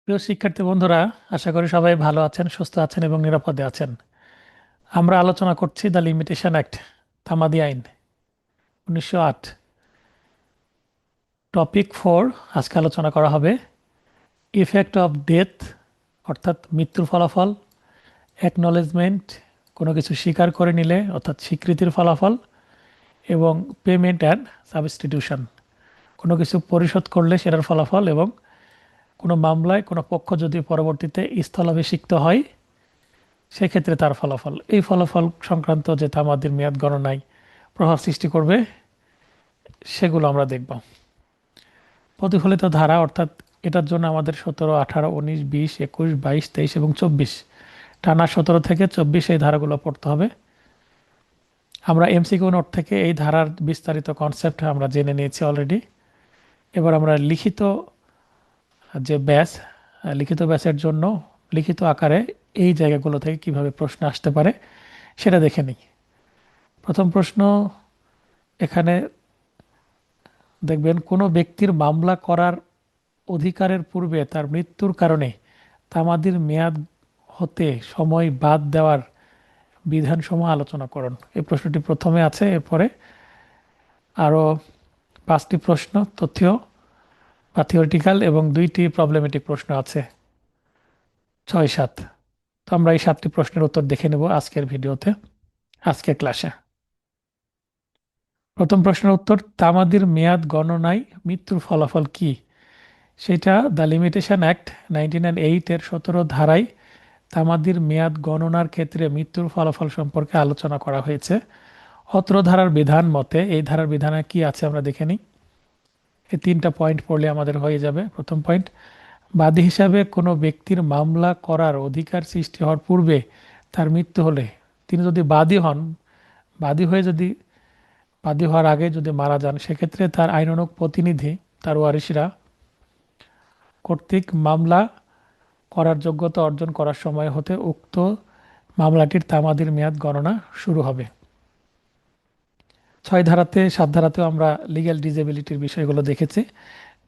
প্রিয় শিক্ষার্থী বন্ধুরা, আশা করি সবাই ভালো আছেন, সুস্থ আছেন এবং নিরাপদে আছেন। আমরা আলোচনা করছি দ্য লিমিটেশন অ্যাক্ট, তামাদি আইন 1908। টপিক 4, আজকে আলোচনা করা হবে ইফেক্ট অফ ডেথ, অর্থাৎ মৃত্যুর ফলাফল, অ্যাকনলেজমেন্ট, কোনো কিছু স্বীকার করে নিলে অর্থাৎ স্বীকৃতির ফলাফল, এবং পেমেন্ট অ্যান্ড সাবস্টিটিউশন, কোনো কিছু পরিশোধ করলে সেটার ফলাফল, এবং কোনো মামলায় কোনো পক্ষ যদি পরবর্তীতে স্থলাভিষিক্ত হয় সেক্ষেত্রে তার ফলাফল। এই ফলাফল সংক্রান্ত যে তামাদির মেয়াদ গণনায় প্রভাব সৃষ্টি করবে সেগুলো আমরা দেখব। প্রতিফলিত ধারা, অর্থাৎ এটার জন্য আমাদের 17, 18, 19, 20, 21, 22, 23 এবং 24, টানা 17 থেকে 24 এই ধারাগুলো পড়তে হবে। আমরা এমসিকিউ নোট থেকে এই ধারার বিস্তারিত কনসেপ্ট আমরা জেনে নিয়েছি অলরেডি। এবার আমরা লিখিত যে ব্যাচ, লিখিত ব্যাচের জন্য লিখিত আকারে এই জায়গাগুলো থেকে কিভাবে প্রশ্ন আসতে পারে সেটা দেখে নিই। প্রথম প্রশ্ন, এখানে দেখবেন কোনো ব্যক্তির মামলা করার অধিকারের পূর্বে তার মৃত্যুর কারণে তামাদির মেয়াদ হতে সময় বাদ দেওয়ার বিধানসমূহ আলোচনা করুন। এই প্রশ্নটি প্রথমে আছে, এরপরে আরও 5টি প্রশ্ন তথ্য বা থিওরিটিক্যাল এবং 2টি প্রবলেমেটিক প্রশ্ন আছে, 6, 7। তো আমরা এই 7টি প্রশ্নের উত্তর দেখে নেব আজকের ভিডিওতে, আজকের ক্লাসে। প্রথম প্রশ্নের উত্তর, তামাদির মেয়াদ গণনায় মৃত্যুর ফলাফল কি? সেটা দ্য লিমিটেশন অ্যাক্ট 1908 এর 17 ধারায় তামাদির মেয়াদ গণনার ক্ষেত্রে মৃত্যুর ফলাফল সম্পর্কে আলোচনা করা হয়েছে। অত্র ধারার বিধান মতে, এই ধারার বিধানে কি আছে আমরা দেখে নিই। এই 3টা পয়েন্ট পড়লে আমাদের হয়ে যাবে। প্রথম পয়েন্ট, বাদী হিসাবে কোনো ব্যক্তির মামলা করার অধিকার সৃষ্টি হওয়ার পূর্বে তার মৃত্যু হলে, তিনি যদি বাদী হন, বাদী হয়ে যদি বাদী হওয়ার আগে যদি মারা যান, সেক্ষেত্রে তার আইনানুগ প্রতিনিধি, তার ওয়ারিশরা কর্তৃক মামলা করার যোগ্যতা অর্জন করার সময় হতে উক্ত মামলাটির তামাদির মেয়াদ গণনা শুরু হবে। 6 ধারাতে 7 ধারাতেও আমরা লিগ্যাল ডিসেবিলিটির বিষয়গুলো দেখেছি,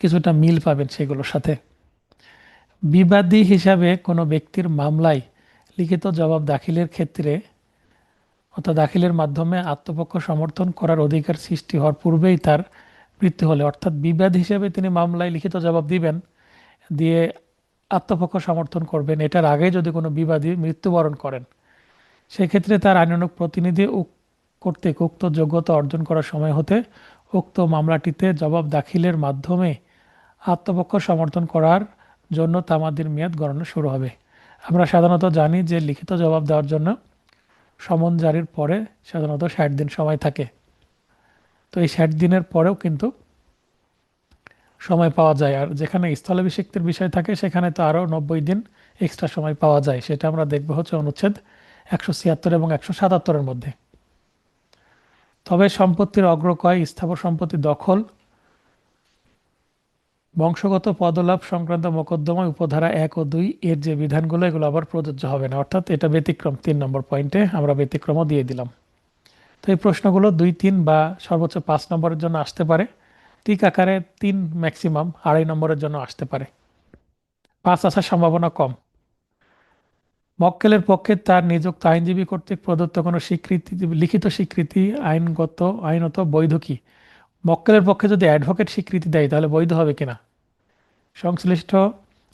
কিছুটা মিল পাবেন সেগুলোর সাথে। বিবাদী হিসাবে কোনো ব্যক্তির মামলায় লিখিত জবাব দাখিলের ক্ষেত্রে অর্থাৎ দাখিলের মাধ্যমে আত্মপক্ষ সমর্থন করার অধিকার সৃষ্টি হওয়ার পূর্বেই তার মৃত্যু হলে, অর্থাৎ বিবাদ হিসেবে তিনি মামলায় লিখিত জবাব দিবেন, দিয়ে আত্মপক্ষ সমর্থন করবেন, এটার আগে যদি কোনো বিবাদী মৃত্যুবরণ করেন, সেক্ষেত্রে তার আইনানুগ প্রতিনিধি কর্তৃক উক্ত যোগ্যতা অর্জন করার সময় হতে উক্ত মামলাটিতে জবাব দাখিলের মাধ্যমে আত্মপক্ষ সমর্থন করার জন্য তামাদির মেয়াদ গণনা শুরু হবে। আমরা সাধারণত জানি যে লিখিত জবাব দেওয়ার জন্য সমন জারির পরে সাধারণত 60 দিন সময় থাকে। তো এই 60 দিনের পরেও কিন্তু সময় পাওয়া যায়, আর যেখানে স্থলাভিষিক্তের বিষয় থাকে সেখানে তো আরও 90 দিন এক্সট্রা সময় পাওয়া যায়। সেটা আমরা দেখবো হচ্ছে অনুচ্ছেদ 176 এবং 177-এর মধ্যে। তবে সম্পত্তির অগ্রক্রয়, স্থাবর সম্পত্তি দখল, বংশগত পদলাভ সংক্রান্ত মোকদ্দমায় উপধারা 1 ও 2 এর যে বিধানগুলো, এগুলো আবার প্রযোজ্য হবে না, অর্থাৎ এটা ব্যতিক্রম। 3 নম্বর পয়েন্টে আমরা ব্যতিক্রমও দিয়ে দিলাম। তো এই প্রশ্নগুলো 2, 3 বা সর্বোচ্চ 5 নম্বরের জন্য আসতে পারে। টিক আকারে 3, ম্যাক্সিমাম 2.5 নম্বরের জন্য আসতে পারে, 5 আসার সম্ভাবনা কম। মক্কেলের পক্ষে তার নিযুক্ত আইনজীবী কর্তৃক প্রদত্ত কোনো স্বীকৃতি, লিখিত স্বীকৃতি আইনত বৈধ কি? মক্কেলের পক্ষে যদি অ্যাডভোকেট স্বীকৃতি দেয় তাহলে বৈধ হবে কিনা? সংশ্লিষ্ট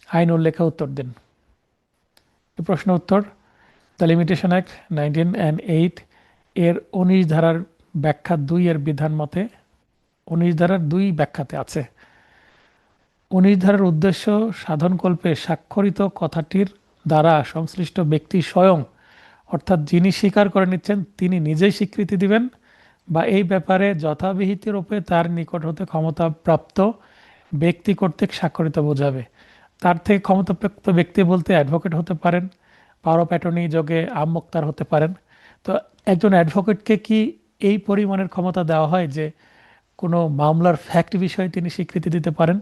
আইন উল্লেখে উত্তর দিন। প্রশ্ন উত্তর, দ্য লিমিটেশন অ্যাক্ট 1908 এর 19 ধারার ব্যাখ্যা 2 এর বিধান মতে, 19 ধারার 2 ব্যাখ্যাতে আছে, 19 ধারার উদ্দেশ্য সাধনকল্পে স্বাক্ষরিত কথাটির দ্বারা সংশ্লিষ্ট ব্যক্তি স্বয়ং, অর্থাৎ যিনি স্বীকার করে নিচ্ছেন তিনি নিজেই স্বীকৃতি দিবেন বা এই ব্যাপারে যথাবিহিত রূপে তার নিকট হতে ক্ষমতাপ্রাপ্ত ব্যক্তি কর্তৃক স্বাক্ষরিত বোঝাবে। তার থেকে ক্ষমতাপ্রাপ্ত ব্যক্তি বলতে অ্যাডভোকেট হতে পারেন, পাওয়ার অফ অ্যাটর্নি যোগে আম মোক্তার হতে পারেন। তো একজন অ্যাডভোকেটকে কি এই পরিমাণের ক্ষমতা দেওয়া হয় যে কোনো মামলার ফ্যাক্ট বিষয়ে তিনি স্বীকৃতি দিতে পারেন?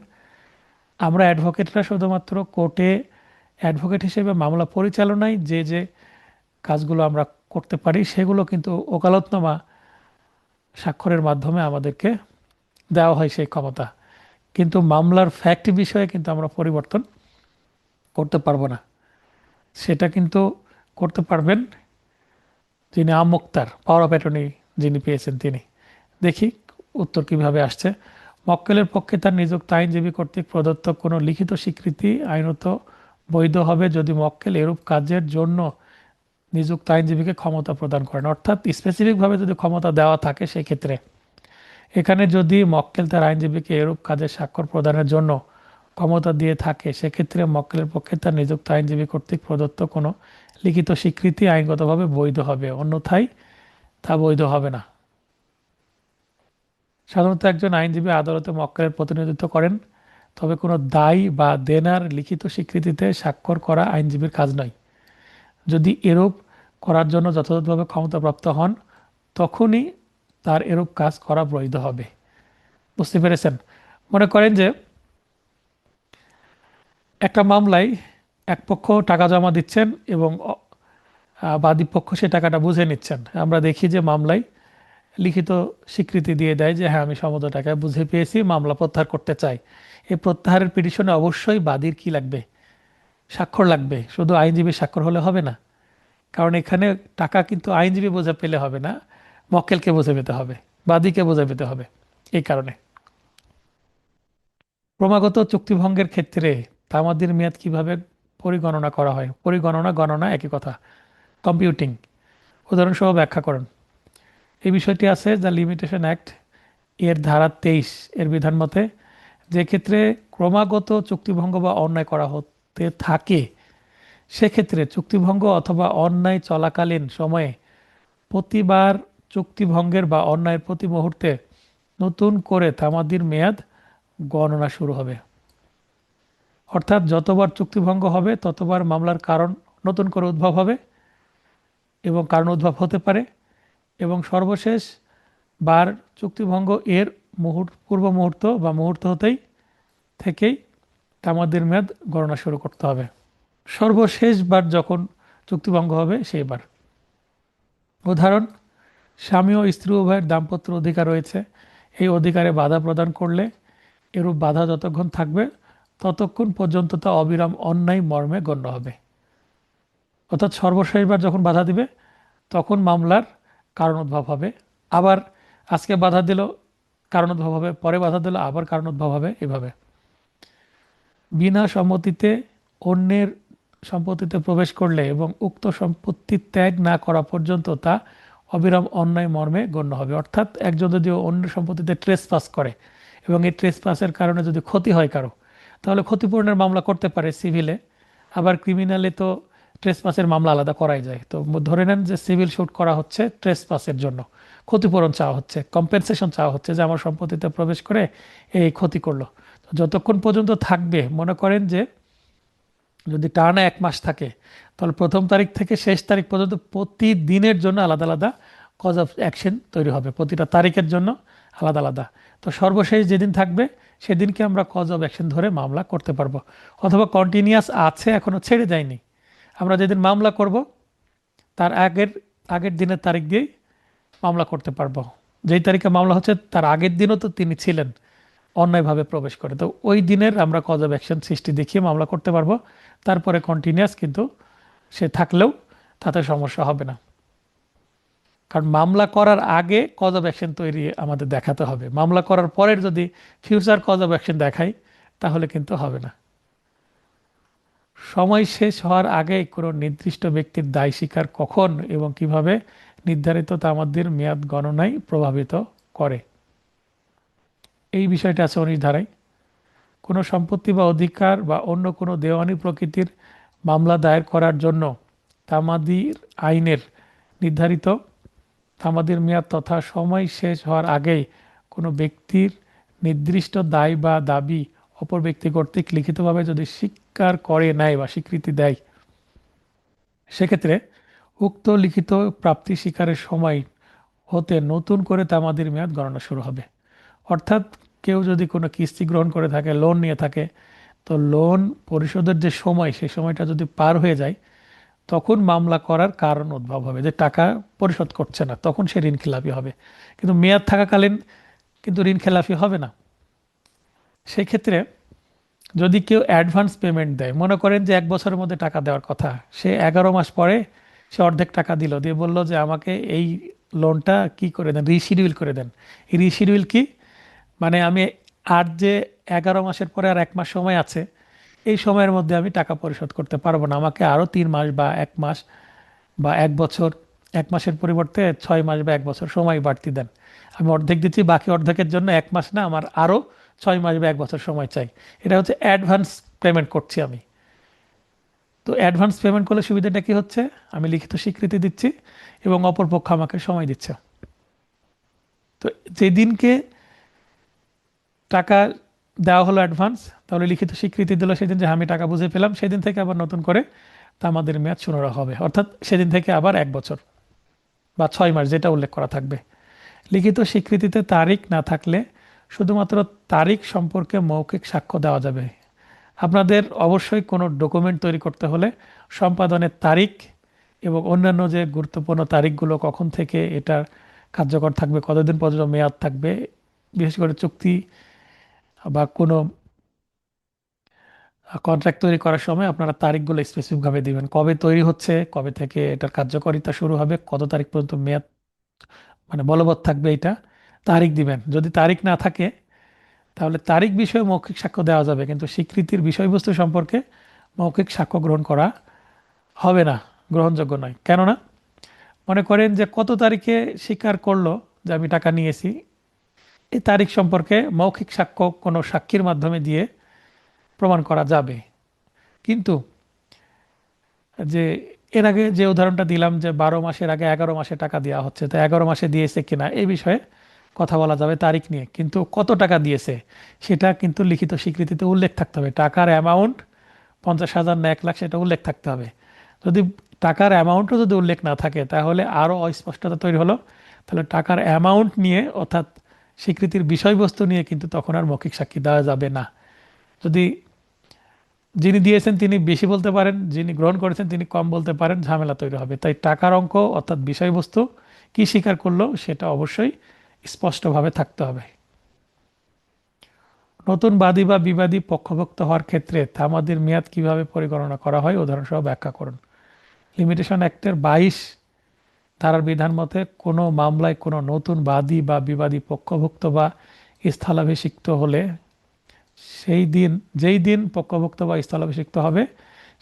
আমরা অ্যাডভোকেটরা শুধুমাত্র কোর্টে অ্যাডভোকেট হিসেবে মামলা পরিচালনায় যে যে কাজগুলো আমরা করতে পারি সেগুলো কিন্তু ওকালতনামা স্বাক্ষরের মাধ্যমে আমাদেরকে দেওয়া হয় সেই ক্ষমতা। কিন্তু মামলার ফ্যাক্ট বিষয়ে কিন্তু আমরা পরিবর্তন করতে পারবো না। সেটা কিন্তু করতে পারবেন যিনি আমোক্তার, পাওয়ার অফ অ্যাটর্নি যিনি পেয়েছেন তিনি। দেখি উত্তর কিভাবে আসছে। মক্কেলের পক্ষে তার নিযুক্ত আইনজীবী কর্তৃক প্রদত্ত কোনো লিখিত স্বীকৃতি আইনত বৈধ হবে যদি মক্কেল এরূপ কাজের জন্য নিযুক্ত আইনজীবীকে ক্ষমতা প্রদান করেন। অর্থাৎ স্পেসিফিকভাবে যদি ক্ষমতা দেওয়া থাকে সেই ক্ষেত্রে, এখানে যদি মক্কেল তার আইনজীবীকে এরূপ কাজে স্বাক্ষর প্রদানের জন্য ক্ষমতা দিয়ে থাকে, সেক্ষেত্রে মক্কেলের পক্ষে তার নিযুক্ত আইনজীবী কর্তৃক প্রদত্ত কোনো লিখিত স্বীকৃতি আইনগতভাবে বৈধ হবে, অন্যথায় তা বৈধ হবে না। সাধারণত একজন আইনজীবী আদালতে মক্কেলের প্রতিনিধিত্ব করেন, তবে কোনো দায় বা দেনার লিখিত স্বীকৃতিতে স্বাক্ষর করা আইনজীবীর কাজ নয়। যদি এরূপ করার জন্য যথাযথভাবে ক্ষমতাপ্রাপ্ত হন, তখনই তার এরূপ কাজ করা বৈধ হবে। বুঝতে পেরেছেন? মনে করেন যে একটা মামলায় এক পক্ষ টাকা জমা দিচ্ছেন এবং বাদী পক্ষ সে টাকাটা বুঝে নিচ্ছেন। আমরা দেখি যে মামলায় লিখিত স্বীকৃতি দিয়ে দেয় যে হ্যাঁ, আমি সমুদ্র টাকায় বুঝে পেয়েছি, মামলা প্রত্যাহার করতে চাই। এই প্রত্যাহারের পিটিশনে অবশ্যই বাদীর কি লাগবে? স্বাক্ষর লাগবে। শুধু আইনজীবী স্বাক্ষর হলে হবে না, কারণ এখানে টাকা কিন্তু আইনজীবী বোঝা পেলে হবে না, মক্কেলকে বুঝে পেতে হবে, বাদীকে বুঝে পেতে হবে। এই কারণে ক্রমাগত চুক্তিভঙ্গের ক্ষেত্রে তামাদির মেয়াদ কিভাবে পরিগণনা করা হয়? পরিগণনা, গণনা একই কথা। কম্পিউটিং উদাহরণসহ ব্যাখ্যা করুন। এই বিষয়টি আছে দ্য লিমিটেশন অ্যাক্ট এর ধারা 23 এর বিধান মতে, যে ক্ষেত্রে ক্রমাগত চুক্তিভঙ্গ বা অন্যায় করা হতে থাকে, সেক্ষেত্রে চুক্তিভঙ্গ অথবা অন্যায় চলাকালীন সময়ে প্রতিবার চুক্তিভঙ্গের বা অন্যায়ের প্রতি মুহূর্তে নতুন করে তামাদির মেয়াদ গণনা শুরু হবে। অর্থাৎ যতবার চুক্তিভঙ্গ হবে ততবার মামলার কারণ নতুন করে উদ্ভব হবে এবং কারণ উদ্ভব হতে পারে, এবং সর্বশেষ বার চুক্তিভঙ্গ এর পূর্ব মুহূর্ত বা মুহূর্ত থেকেই তামাদির মেয়াদ গণনা শুরু করতে হবে। সর্বশেষবার যখন চুক্তিভঙ্গ হবে সেইবার। উদাহরণ: স্বামী ও স্ত্রী উভয়ের দাম্পত্য অধিকার রয়েছে। এই অধিকারে বাধা প্রদান করলে এরূপ বাধা যতক্ষণ থাকবে ততক্ষণ পর্যন্ত তা অবিরাম অন্যায় মর্মে গণ্য হবে। অর্থাৎ সর্বশেষবার যখন বাধা দিবে তখন মামলার কারণ উদ্ভব হবে। আবার আজকে বাধা দিল, কারণ উদ্ভব হবে, পরে বাধা দিল, আবার কারণ উদ্ভব হবে, এভাবে। বিনা সম্মতিতে অন্যের সম্পত্তিতে প্রবেশ করলে এবং উক্ত সম্পত্তি ত্যাগ না করা পর্যন্ত তা অবিরাম অন্যায় মর্মে গণ্য হবে। অর্থাৎ একজন যদি অন্যের সম্পত্তিতে ট্রেসপাস করে এবং এই ট্রেসপাসের কারণে যদি ক্ষতি হয় কারো, তাহলে ক্ষতিপূরণের মামলা করতে পারে সিভিলে। আবার ক্রিমিনালে তো ট্রেসপাসের মামলা আলাদা করাই যায়। তো ধরে নেন যে সিভিল শুট করা হচ্ছে ট্রেসপাসের জন্য, ক্ষতিপূরণ চাওয়া হচ্ছে, কম্পেনসেশন চাওয়া হচ্ছে যে আমার সম্পত্তিতে প্রবেশ করে এই ক্ষতি করলো। যতক্ষণ পর্যন্ত থাকবে, মনে করেন যে যদি টানা 1 মাস থাকে, তাহলে প্রথম তারিখ থেকে শেষ তারিখ পর্যন্ত প্রতিদিনের জন্য আলাদা আলাদা কজ অফ অ্যাকশন তৈরি হবে, প্রতিটা তারিখের জন্য আলাদা আলাদা। তো সর্বশেষ যেদিন থাকবে সেদিনকে আমরা কজ অফ অ্যাকশন ধরে মামলা করতে পারবো। অথবা কন্টিনিউয়াস আছে, এখনো ছেড়ে যায়নি, আমরা যেদিন মামলা করব তার আগের আগের দিনের তারিখ দিয়েই মামলা করতে পারবো। যেই তারিখে মামলা হচ্ছে তার আগের দিনও তো তিনি ছিলেন অন্যায়ভাবে প্রবেশ করে, তো ওই দিনের আমরা কজ অফ অ্যাকশন সৃষ্টি দেখিয়ে মামলা করতে পারবো। তারপরে কন্টিনিউয়াস কিন্তু সে থাকলেও তাতে সমস্যা হবে না, কারণ মামলা করার আগে কজ অফ অ্যাকশন তৈরি আমাদের দেখাতে হবে। মামলা করার পরের যদি ফিউচার কজ অফ অ্যাকশন দেখাই তাহলে কিন্তু হবে না। সময় শেষ হওয়ার আগে কোনো নির্দিষ্ট ব্যক্তির দায় স্বীকার কখন এবং কিভাবে নির্ধারিত তা আমাদের মেয়াদ গণনায় প্রভাবিত করে। এই বিষয়টা আছে 19 ধারায়। কোনো সম্পত্তি বা অধিকার বা অন্য কোনো দেওয়ানি প্রকৃতির মামলা দায়ের করার জন্য তামাদির আইনের নির্ধারিত তামাদির মেয়াদ তথা সময় শেষ হওয়ার আগেই কোনো ব্যক্তির নির্দিষ্ট দায় বা দাবি অপর ব্যক্তি কর্তৃক লিখিতভাবে যদি স্বীকার করে নেয় বা স্বীকৃতি দেয়, সেক্ষেত্রে উক্ত লিখিত প্রাপ্তি স্বীকারের সময় হতে নতুন করে তামাদির মেয়াদ গণনা শুরু হবে। অর্থাৎ কেউ যদি কোনো কিস্তি গ্রহণ করে থাকে, লোন নিয়ে থাকে, তো লোন পরিশোধের যে সময়, সেই সময়টা যদি পার হয়ে যায় তখন মামলা করার কারণ উদ্ভব হবে যে টাকা পরিশোধ করছে না, তখন সে ঋণ খেলাপি হবে। কিন্তু মেয়াদ থাকাকালীন কিন্তু ঋণ খেলাপি হবে না, সেক্ষেত্রে যদি কেউ অ্যাডভান্স পেমেন্ট দেয়, মনে করেন যে 1 বছরের মধ্যে টাকা দেওয়ার কথা, সে 11 মাস পরে সে অর্ধেক টাকা দিল, দিয়ে বলল যে আমাকে এই লোনটা কি করে দেন, রিশিডিউল করে দেন। এই রিশিডিউল কি, মানে আমি আর যে 11 মাসের পরে আর 1 মাস সময় আছে, এই সময়ের মধ্যে আমি টাকা পরিশোধ করতে পারবো না, আমাকে আরও 3 মাস বা 1 মাস বা 1 বছর, 1 মাসের পরিবর্তে 6 মাস বা 1 বছর সময় বাড়তি দেন। আমি অর্ধেক দিচ্ছি, বাকি অর্ধেকের জন্য 1 মাস না, আমার আরও 6 মাস বা 1 বছর সময় চাই। এটা হচ্ছে অ্যাডভান্স পেমেন্ট করছি আমি। তো অ্যাডভান্স পেমেন্ট করলে সুবিধাটা কি হচ্ছে, আমি লিখিত স্বীকৃতি দিচ্ছি এবং অপরপক্ষ আমাকে সময় দিচ্ছে। তো যেদিনকে টাকা দেওয়া হলো অ্যাডভান্স, তাহলে লিখিত স্বীকৃতি দিল সেদিন যে আমি টাকা বুঝে পেলাম, সেদিন থেকে আবার নতুন করে তা আমাদের মেয়াদ শুরু হবে, অর্থাৎ সেদিন থেকে আবার 1 বছর বা 6 মাস যেটা উল্লেখ করা থাকবে। লিখিত স্বীকৃতিতে তারিখ না থাকলে শুধুমাত্র তারিখ সম্পর্কে মৌখিক সাক্ষ্য দেওয়া যাবে। আপনাদের অবশ্যই কোনো ডকুমেন্ট তৈরি করতে হলে সম্পাদনের তারিখ এবং অন্যান্য যে গুরুত্বপূর্ণ তারিখগুলো, কখন থেকে এটা কার্যকর থাকবে, কতদিন পর্যন্ত মেয়াদ থাকবে, বিশেষ করে চুক্তি বা কোনো কন্ট্রাক্ট তৈরি করার সময় আপনারা তারিখগুলো স্পেসিফিকভাবে দিবেন, কবে তৈরি হচ্ছে, কবে থেকে এটার কার্যকারিতা শুরু হবে, কত তারিখ পর্যন্ত মেয়াদ মানে বলবৎ থাকবে, এটা তারিখ দিবেন। যদি তারিখ না থাকে তাহলে তারিখ বিষয়ে মৌখিক সাক্ষ্য দেওয়া যাবে, কিন্তু স্বীকৃতির বিষয়বস্তু সম্পর্কে মৌখিক সাক্ষ্য গ্রহণ করা হবে না, গ্রহণযোগ্য নয়। কেননা মনে করেন যে কত তারিখে স্বীকার করলো যে আমি টাকা নিয়েছি, এই তারিখ সম্পর্কে মৌখিক সাক্ষ্য কোনো সাক্ষীর মাধ্যমে দিয়ে প্রমাণ করা যাবে। কিন্তু যে এর আগে যে উদাহরণটা দিলাম যে 12 মাসের আগে 11 মাসে টাকা দেওয়া হচ্ছে, তো 11 মাসে দিয়েছে কিনা এই বিষয়ে কথা বলা যাবে তারিখ নিয়ে, কিন্তু কত টাকা দিয়েছে সেটা কিন্তু লিখিত স্বীকৃতিতে উল্লেখ থাকতে হবে। টাকার অ্যামাউন্ট 50,000 না 1 লাখ সেটা উল্লেখ থাকতে হবে। যদি টাকার অ্যামাউন্টও যদি উল্লেখ না থাকে তাহলে আরও অস্পষ্টতা তৈরি হলো। তাহলে টাকার অ্যামাউন্ট নিয়ে অর্থাৎ স্বীকৃতির বিষয়বস্তু নিয়ে কিন্তু তখন আর মৌখিক সাক্ষী দেওয়া যাবে না। যদি যিনি দিয়েছেন তিনি বেশি বলতে পারেন, যিনি গ্রহণ করেছেন তিনি কম বলতে পারেন, ঝামেলা তৈরি হবে। তাই টাকার অঙ্ক অর্থাৎ বিষয়বস্তু কি স্বীকার করলো সেটা অবশ্যই স্পষ্টভাবে থাকতে হবে। নতুন বাদী বা বিবাদী পক্ষভুক্ত হওয়ার ক্ষেত্রে তামাদির মেয়াদ কিভাবে পরিগণনা করা হয় উদাহরণসহ ব্যাখ্যা করুন। লিমিটেশন অ্যাক্টের 22 ধারার বিধান মতে কোনো মামলায় কোনো নতুন বাদী বা বিবাদী পক্ষভুক্ত বা স্থলাভিষিক্ত হলে যেই দিন পক্ষভুক্ত বা স্থলাভিষিক্ত হবে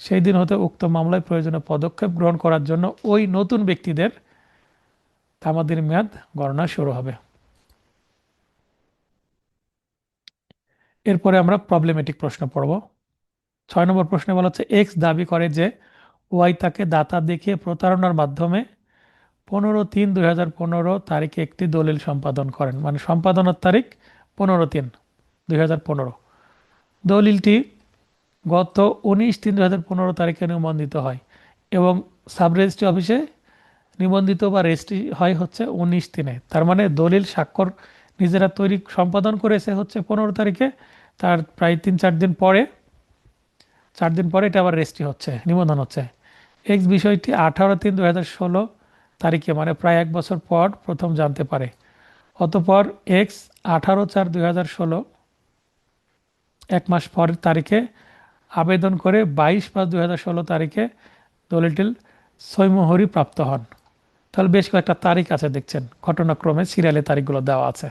সেই দিন হতে উক্ত মামলায় প্রয়োজনীয় পদক্ষেপ গ্রহণ করার জন্য ওই নতুন ব্যক্তিদের তামাদির মেয়াদ গণনা শুরু হবে। এরপরে আমরা প্রবলেমেটিক প্রশ্ন পড়ব। 6 নম্বর প্রশ্নে বলা হচ্ছে এক্স দাবি করে যে ওয়াই তাকে দাতা দেখিয়ে প্রতারণার মাধ্যমে 15/3/2015 তারিখে একটি দলিল সম্পাদন করেন, মানে সম্পাদনের তারিখ 15/3/2015। দলিলটি গত 19/3/2015 তারিখে নিবন্ধিত হয় এবং সাব রেজিস্ট্রি অফিসে নিবন্ধিত বা রেজিস্ট্রি হয় হচ্ছে 19/3। তার মানে দলিল স্বাক্ষর নিজেরা তৈরি সম্পাদন করেছে হচ্ছে 15 তারিখে, তার প্রায় 3-4 দিন পরে, 4 দিন পরে এটা আবার রেজিস্ট্রি হচ্ছে, নিবন্ধন হচ্ছে। এক্স বিষয়টি 18/3/2016 তারিখে মানে প্রায় 1 বছর পর প্রথম জানতে পারে। অতঃপর এক্স 18/4/2016 1 মাস পরের তারিখে আবেদন করে 22/5/2016 তারিখে দলিলটির সইমোহরি প্রাপ্ত হন। তাহলে বেশ কয়েকটা তারিখ আছে দেখছেন, ঘটনাক্রমে সিরিয়ালে তারিখগুলো দেওয়া আছে।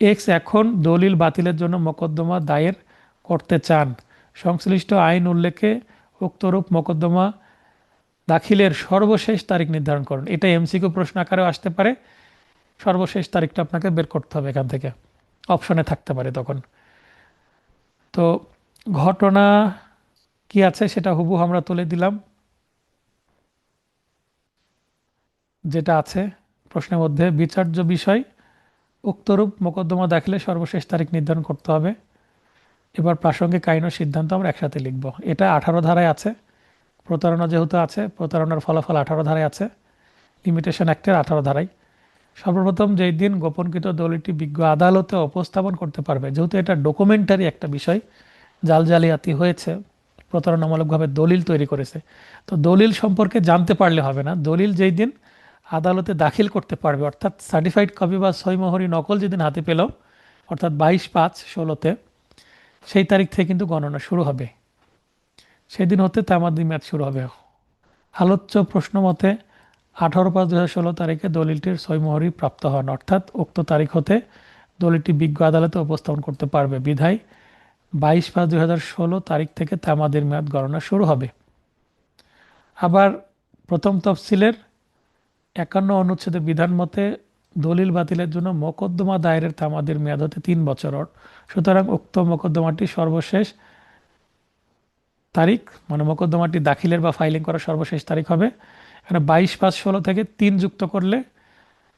এক্স এখন দলিল বাতিলের জন্য মোকদ্দমা দায়ের করতে চান। সংশ্লিষ্ট আইন উল্লেখে উক্তরূপ মোকদ্দমা দাখিলের সর্বশেষ তারিখ নির্ধারণ করুন। এটা এমসিকিউ প্রশ্ন আকারেও আসতে পারে, সর্বশেষ তারিখটা আপনাকে বের করতে হবে এখান থেকে, অপশনে থাকতে পারে তখন। তো ঘটনা কি আছে সেটা হুবহু আমরা তুলে দিলাম, যেটা আছে প্রশ্নের মধ্যে। বিচার্য বিষয় উক্তরূপ মোকদ্দমা দাখিলের সর্বশেষ তারিখ নির্ধারণ করতে হবে। এবার প্রাসঙ্গিক আইন ও সিদ্ধান্ত আমরা একসাথে লিখব। এটা 18 ধারায় আছে, প্রতারণা যেহেতু আছে, প্রতারণার ফলাফল 18 ধারায় আছে, লিমিটেশন অ্যাক্টের 18 ধারায়। সর্বপ্রথম যেই দিন গোপনকৃত দলিলটি বিজ্ঞ আদালতে উপস্থাপন করতে পারবে, যেহেতু এটা ডকুমেন্টারি একটা বিষয়, জাল জালিয়াতি হয়েছে, প্রতারণামূলকভাবে দলিল তৈরি করেছে, তো দলিল সম্পর্কে জানতে পারলে হবে না। দলিল যেই দিন আদালতে দাখিল করতে পারবে, অর্থাৎ সার্টিফাইড কপি বা সইমোহরি নকল যেদিন হাতে পেল, অর্থাৎ 22/5/16-তে, সেই তারিখ থেকে কিন্তু গণনা শুরু হবে, সেদিন হতে তামাদি মেয়াদ শুরু হবে। আলোচ্য প্রশ্ন মতে 18/5/2016 তারিখে দলিলটির সইমোহরি প্রাপ্ত হন, অর্থাৎ উক্ত তারিখ হতে দলিলটি বিজ্ঞ আদালতে উপস্থাপন করতে পারবে বিধায় 22/5/2016 তারিখ থেকে তামাদির মেয়াদ গণনা শুরু হবে। আবার প্রথম তফসিলের 51 অনুচ্ছেদের বিধান মতে দলিল বাতিলের জন্য মোকদ্দমা দায়েরের তামাদির মেয়াদ হতে 3 বছর। সুতরাং উক্ত মোকদ্দমাটি সর্বশেষ তারিখ, মানে মোকদ্দমাটি দাখিলের বা ফাইলিং করার সর্বশেষ তারিখ হবে এখানে 22/5/16 থেকে 3 যুক্ত করলে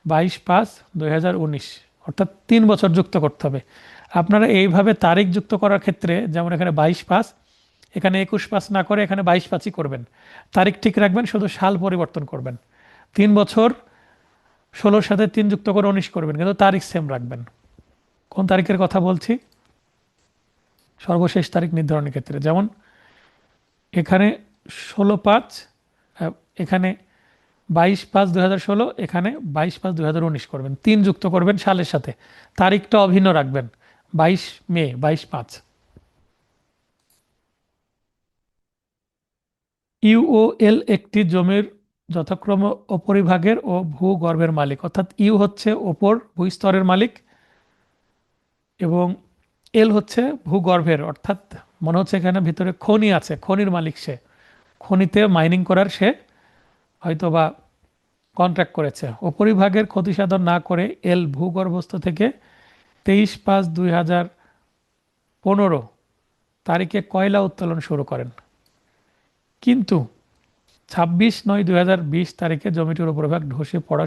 22/5/2019, অর্থাৎ 3 বছর যুক্ত করতে হবে। আপনারা এইভাবে তারিখ যুক্ত করার ক্ষেত্রে যেমন এখানে 22/5, এখানে 21/5 না করে এখানে 22/5ই করবেন। তারিখ ঠিক রাখবেন, শুধু সাল পরিবর্তন করবেন। 3 বছর 16-র সাথে 3 যুক্ত করে 19 করবেন, কিন্তু তারিখ সেম রাখবেন। কোন তারিখের কথা বলছি? সর্বশেষ তারিখ নির্ধারণের ক্ষেত্রে যেমন এখানে 16/5, এখানে 22/5/2016, এখানে 22/5/2019 করবেন। 3 যুক্ত করবেন সালের সাথে, তারিখটা অভিন্ন রাখবেন 22 মে, 22/5। ইউওএল একটি জমির যথাক্রমে উপরিভাগের ও ভূগর্ভের মালিক, অর্থাৎ ইউ হচ্ছে ওপর ভূস্তরের মালিক এবং এল হচ্ছে ভূগর্ভের, অর্থাৎ মনে হচ্ছে এখানে ভিতরে খনি আছে, খনির মালিক সে, খনিতে মাইনিং করার সে হয়তো বা কন্ট্রাক্ট করেছে। উপরিভাগের ক্ষতি সাধন না করে এল ভূগর্ভস্থ থেকে 23/5/2015 তারিখে কয়লা উত্তোলন শুরু করেন, কিন্তু 26/9/2020 তারিখে জমিটির উপরিভাগ ধসে পড়া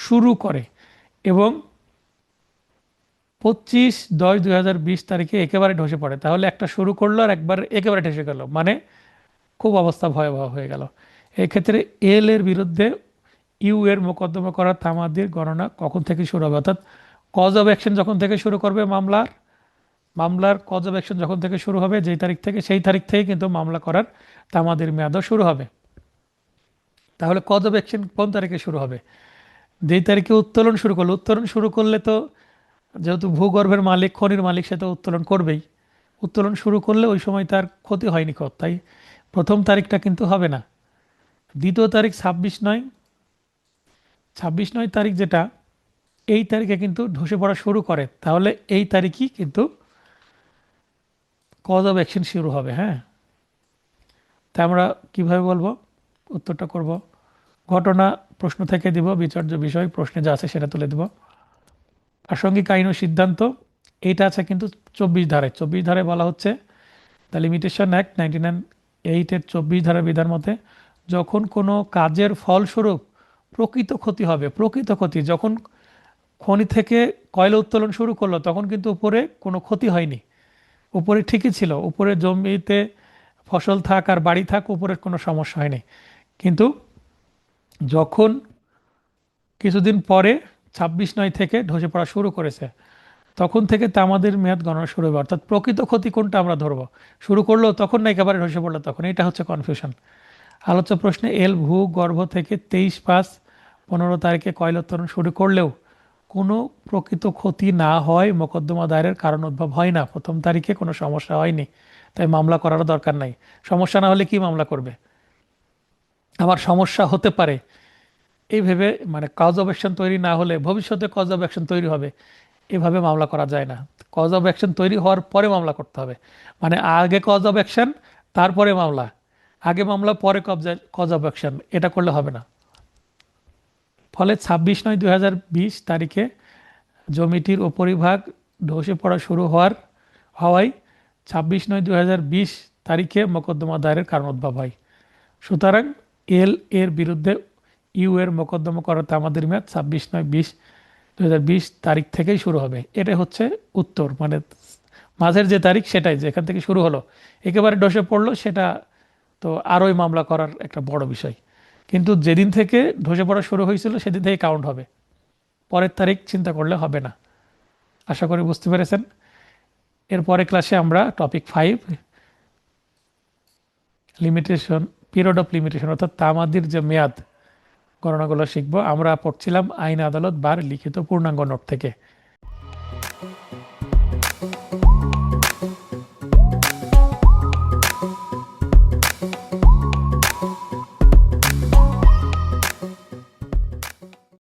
শুরু করে এবং 25/10/2020 তারিখে একেবারে ধসে পড়ে। তাহলে একটা শুরু করলো আর একবার একেবারে ধসে গেল, মানে খুব অবস্থা ভয়াবহ হয়ে গেল। এই ক্ষেত্রে এল এর বিরুদ্ধে ইউ এর মোকদ্দমা করার তামাদির গণনা কখন থেকে শুরু হবে, অর্থাৎ কজ অব অ্যাকশন যখন থেকে শুরু করবে, মামলার কজ অব অ্যাকশন যখন থেকে শুরু হবে, যেই তারিখ থেকে, সেই তারিখ থেকে কিন্তু মামলা করার তামাদির মেয়াদও শুরু হবে। তাহলে কজ অব অ্যাকশন কোন তারিখে শুরু হবে? যেই তারিখে উত্তোলন শুরু করলো, উত্তোলন শুরু করলে তো যেহেতু ভূগর্ভের মালিক, খনির মালিক, সে তো উত্তোলন করবেই। উত্তোলন শুরু করলে ওই সময় তার ক্ষতি হয়নি, তাই প্রথম তারিখটা কিন্তু হবে না। দ্বিতীয় তারিখ 26/9 তারিখ, যেটা এই তারিখে কিন্তু ধসে পড়া শুরু করে, তাহলে এই তারিখই কিন্তু কজ অফ অ্যাকশন শুরু হবে। হ্যাঁ, তা আমরা কিভাবে বলবো, উত্তরটা করব। ঘটনা প্রশ্ন থেকে দিব, বিচার্য বিষয় প্রশ্নে যা আছে সেটা তুলে দিব। প্রাসঙ্গিক আইন ও সিদ্ধান্ত, এইটা আছে কিন্তু 24 ধারায় বলা হচ্ছে দ্য লিমিটেশন অ্যাক্ট 1998-এর 24 ধারার বিধান মতে যখন কোনো কাজের ফলস্বরূপ প্রকৃত ক্ষতি হবে, প্রকৃত ক্ষতি, যখন খনি থেকে কয়লা উত্তোলন শুরু করলো তখন কিন্তু উপরে কোনো ক্ষতি হয়নি, উপরে ঠিকই ছিল, উপরে জমিতে ফসল থাক আর বাড়ি থাক, উপরের কোনো সমস্যা হয়নি। কিন্তু যখন কিছুদিন পরে 26/9 থেকে ধসে পড়া শুরু করেছে, তখন থেকে তামাদের মেয়াদ গণনা শুরু হবে। অর্থাৎ প্রকৃত ক্ষতি কোনটা আমরা ধরবো, শুরু করলো তখন না একেবারে ধসে পড়লো তখন, এটা হচ্ছে কনফিউশন। আলোচ্য প্রশ্নে এল ভূগর্ভ থেকে 23/5/15 তারিখে কয়লা উত্তোলন শুরু করলেও কোনো প্রকৃত ক্ষতি না হয় মোকদ্দমা দায়েরের কারণ উদ্ভব হয় না, প্রথম তারিখে কোনো সমস্যা হয়নি, তাই মামলা করার দরকার নাই। সমস্যা না হলে কি মামলা করবে? আবার সমস্যা হতে পারে এই ভেবে, মানে কজ অব অ্যাকশন তৈরি না হলে ভবিষ্যতে কজ অব অ্যাকশন তৈরি হবে, এভাবে মামলা করা যায় না। কজ অব অ্যাকশন তৈরি হওয়ার পরে মামলা করতে হবে, মানে আগে কজ অব অ্যাকশন তারপরে মামলা, আগে মামলা পরে কজ অব অ্যাকশন, এটা করলে হবে না। ফলে 26/9/2020 তারিখে জমিটির উপরিভাগ ধসে পড়া শুরু হওয়ায় 26/9/2020 তারিখে মোকদ্দমা দায়েরের কারণ উদ্ভব হয়। সুতরাং এল এর বিরুদ্ধে ইউ এর মোকদ্দমা করার তামাদির মেয়াদ 26/9/2020 তারিখ থেকেই শুরু হবে। এটা হচ্ছে উত্তর, মানে মাঝের যে তারিখ সেটাই, যেখান থেকে শুরু হলো একেবারে ধসে পড়লো, সেটা তো আরোই মামলা করার একটা বড় বিষয়। কিন্তু যেদিন থেকে ধসে পড়া শুরু হয়েছিল সেদিন থেকে কাউন্ট হবে, পরের তারিখ চিন্তা করলে হবে না। আশা করি বুঝতে পেরেছেন। এর পরের ক্লাসে আমরা topic 5 limitation, period of limitation, অর্থাৎ তামাদির যে মেয়াদ গণনাগুলো শিখবো। আমরা পড়ছিলাম আইন আদালত বার লিখিত পূর্ণাঙ্গ নোট থেকে।